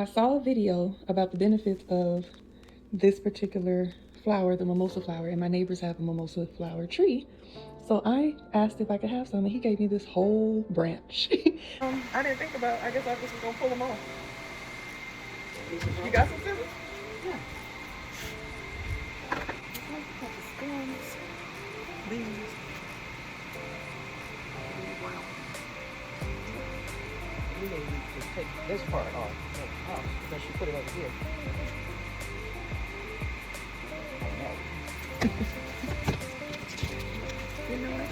I saw a video about the benefits of this particular flower, the mimosa flower, and my neighbors have a mimosa flower tree. So I asked if I could have some, and he gave me this whole branch. I didn't think about, I guess I just was gonna pull them off. You got some scissors? Yeah. Got the stems, leaves. You may need to take this part off. Oh, because you put it over here. You know what?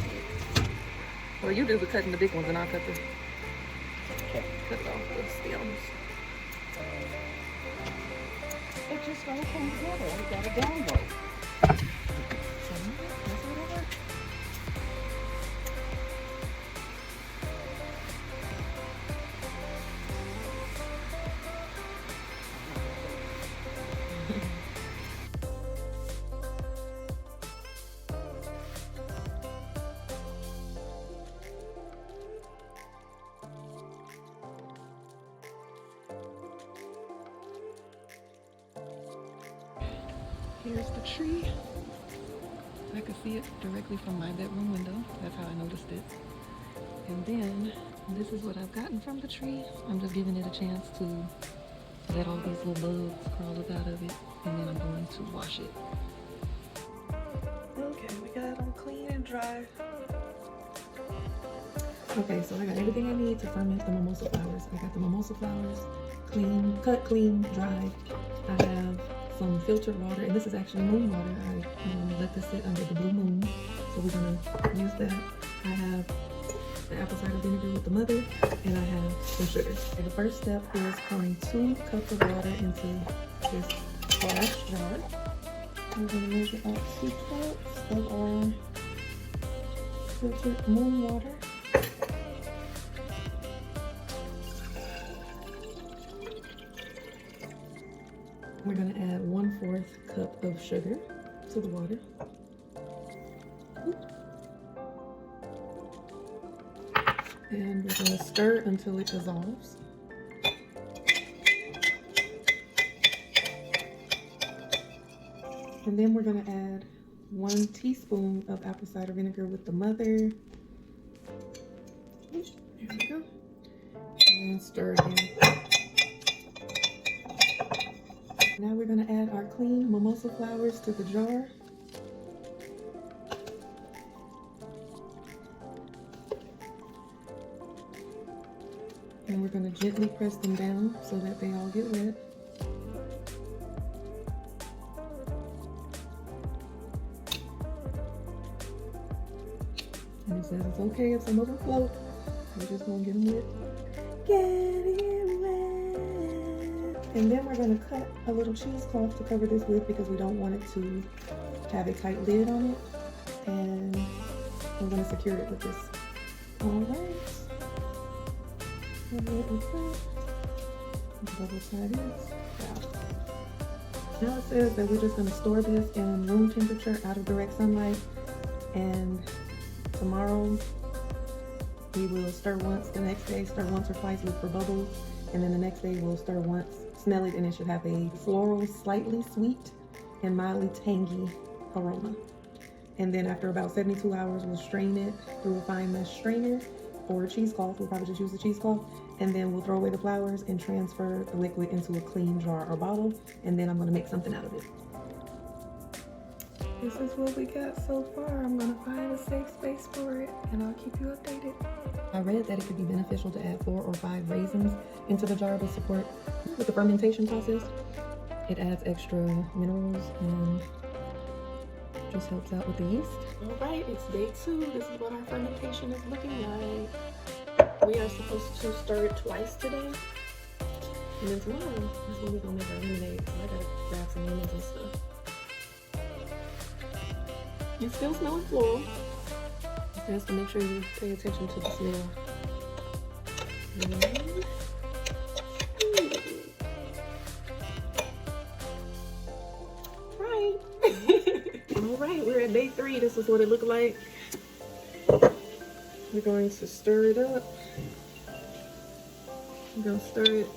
Well, you do the cutting the big ones, and I'll cut the off the stems. It just all came together. We got a download. Here's the tree. I could see it directly from my bedroom window. That's how I noticed it. And then this is what I've gotten from the tree. I'm just giving it a chance to let all these little bugs crawl up out of it, and then I'm going to wash it. Okay, we got them clean and dry. Okay, so I got everything I need to ferment the mimosa flowers. I got the mimosa flowers clean, cut, clean, dry. I have some filtered water, and this is actually moon water. I let this sit under the blue moon, so we're gonna use that. I have the apple cider vinegar with the mother, and I have some sugar. Okay, the first step is pouring 2 cups of water into this glass jar. I'm gonna measure out 2 cups of our filtered moon water. We're going to add 1/4 cup of sugar to the water. And we're going to stir until it dissolves. And then we're going to add 1 teaspoon of apple cider vinegar with the mother. There we go. And stir again. Now we're going to add our clean mimosa flowers to the jar. And we're going to gently press them down so that they all get wet. And it says it's okay if some of them float. We're just going to get them wet. Get it wet. And then we're going to cut a little cheesecloth to cover this with, because we don't want it to have a tight lid on it. And we're going to secure it with this. All right. Double tie this. Now it says that we're just going to store this in room temperature out of direct sunlight. And tomorrow we will stir once. The next day stir once or twice, look for bubbles. And then the next day we'll stir once, smell it, and it should have a floral, slightly sweet and mildly tangy aroma. And then after about 72 hours, we'll strain it through a fine mesh strainer or a cheesecloth. We'll probably just use the cheesecloth. And then we'll throw away the flowers and transfer the liquid into a clean jar or bottle. And then I'm gonna make something out of it. This is what we got so far. I'm gonna find a safe space for it, and I'll keep you updated. I read that it could be beneficial to add 4 or 5 raisins into the jar to support with the fermentation process. It adds extra minerals and just helps out with the yeast. All right, it's day 2. This is what our fermentation is looking like. We are supposed to stir it twice today. And then tomorrow is when we're gonna make our lemonade. So I gotta grab some lemons and stuff. It's still smelling floral. Just has to make sure you pay attention to the smell. Right. All right, we're at day 3. This is what it looked like. We're going to stir it up. We're going to stir it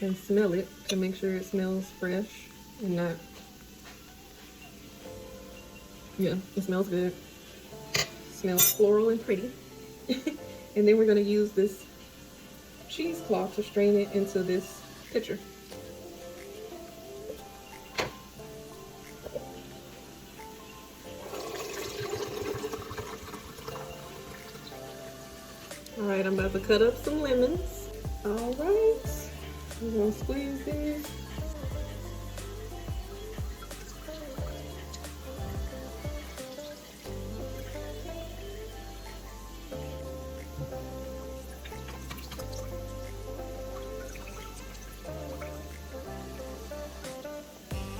and smell it to make sure it smells fresh and not, yeah, it smells good. Smells floral and pretty. And then we're going to use this cheesecloth to strain it into this pitcher. All right, I'm about to cut up some lemons. All right, we're gonna squeeze these.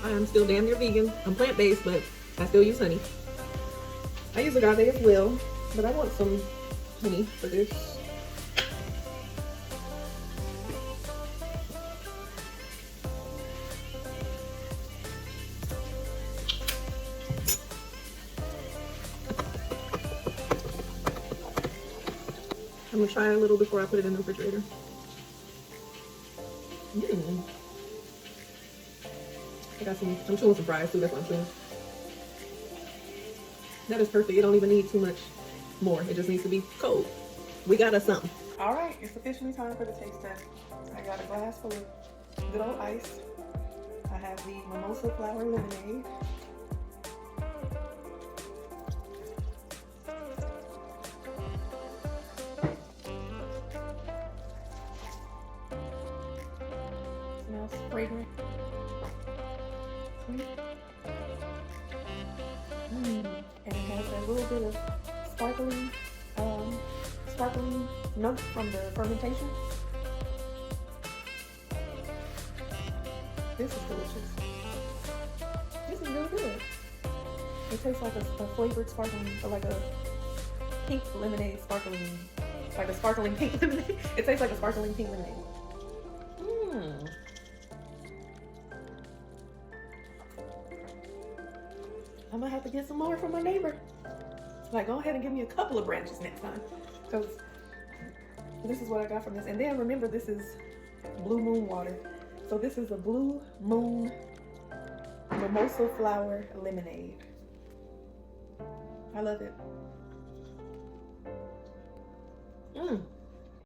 I am still damn near vegan. I'm plant-based, but I still use honey. I use agave as well, but I want some honey for this. I'm gonna try a little before I put it in the refrigerator. I got some, I'm chewing some fries too, that's what I'm saying. That is perfect. It don't even need too much more. It just needs to be cold. We got us something. All right, it's officially time for the taste test. I got a glass full of good old ice. I have the Mimosa flower lemonade. Smells fragrant. Sweet. And it has a little bit of sparkling note from the fermentation. This is delicious. This is really good. It tastes like a flavored sparkling, or like a pink lemonade sparkling, like a sparkling pink lemonade. It tastes like a sparkling pink lemonade. I'm gonna have to get some more from my neighbor. Like, go ahead and give me a couple of branches next time, because this is what I got from this. And then remember, this is Blue Moon water. So this is a Blue Moon Mimosa flower lemonade. I love it.